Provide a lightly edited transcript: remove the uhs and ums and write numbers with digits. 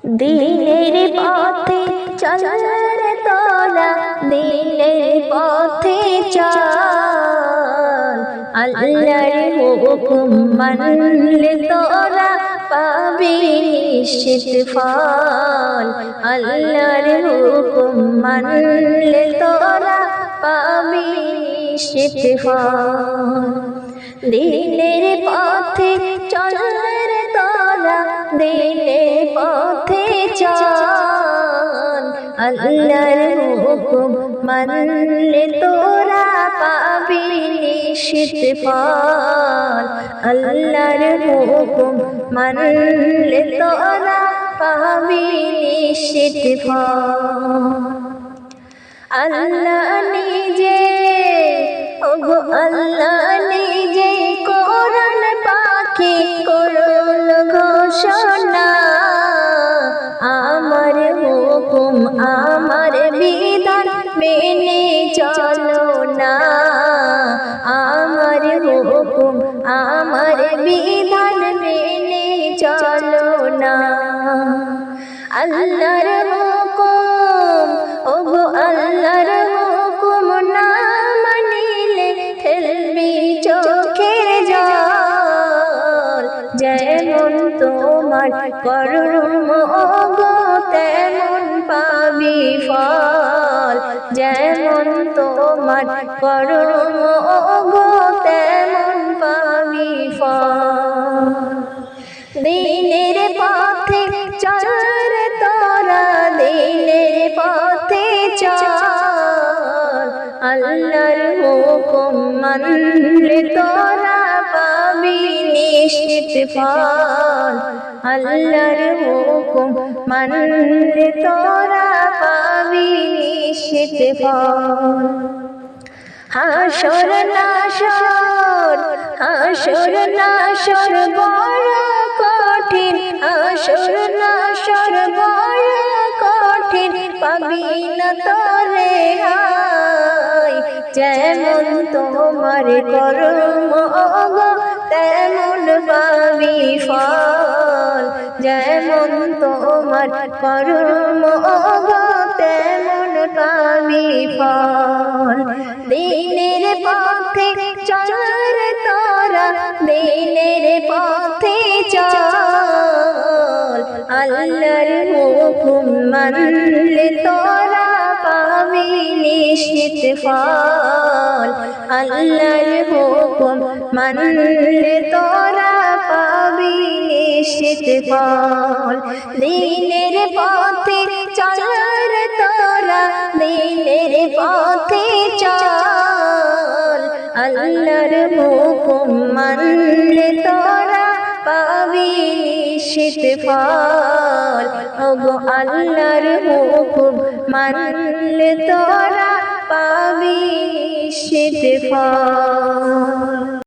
দিনের পথে চল রে তোরা, দিনের পথে চল। আল্লাহর হুকুম মানলে তোরা পাবি নিশ্চিত ফল। আল্লাহর হুকুম মানলে তোরা পাবি নিশ্চিত ফল। দিনের পথে চল রে তোরা, দিনের পথে চল। আল্লাহর হুকুম মানলে তোরা পাবি নিশ্চিত ফল। আল্লাহর হুকুম মানলে তোরা পাবি নিশ্চিত ফল। আল্লাহ নিজে, ওগো আল্লাহ নিজে কোরআন পাকে করল ঘোষণা। আমার হুকুম আমার বিধান মেনে চলো না। আমার হুকুম আমার বিধান মেনে চলো না। আল্লাহর হুকুম, ওগো আল্লাহর হুকুম না মানিলে ফেলবি চোখের জল। যেমন তোমার কর্ম ওগো তেমন পাবি ফল। যেমন তোমার কর্ম ওগো তেমন পাবি ফল। দিনের পথে চল রে তোরা, দিনের পথে চল। আল্লাহর হুকুম মানলে তোরা পাবি নিশ্চিত ফল। আল্লাহর হুকুম মানলে তোরা পাবি নিশ্চিত ফল। হাসর নাসর, হাসর নাসর বড় কঠিন। হাসর নাসর বড় কঠিন, পাবি না তোরে হায়। যেমন তোমার কর্ম ওগো তেমন পাবি ফল। যেমন তোমার কর্ম ওগো তেমন পাবি ফল। দিনের পথে চল রে তোরা, দিনের পথে চল। আল্লাহর হুকুম মানলে তোরা পাবি নিশ্চিত ফল। আল্লাহর হুকুম মানলে তোরা পাবি নিশ্চিত ফল। দিনের পথে চল রে তোরা, দিনের পথে চল। আল্লাহর হুকুম মানলে তোরা পাবি নিশ্চিত ফল। ওগো আল্লাহর হুকুম মানলে তোরা পাবি নিশ্চিত ফল।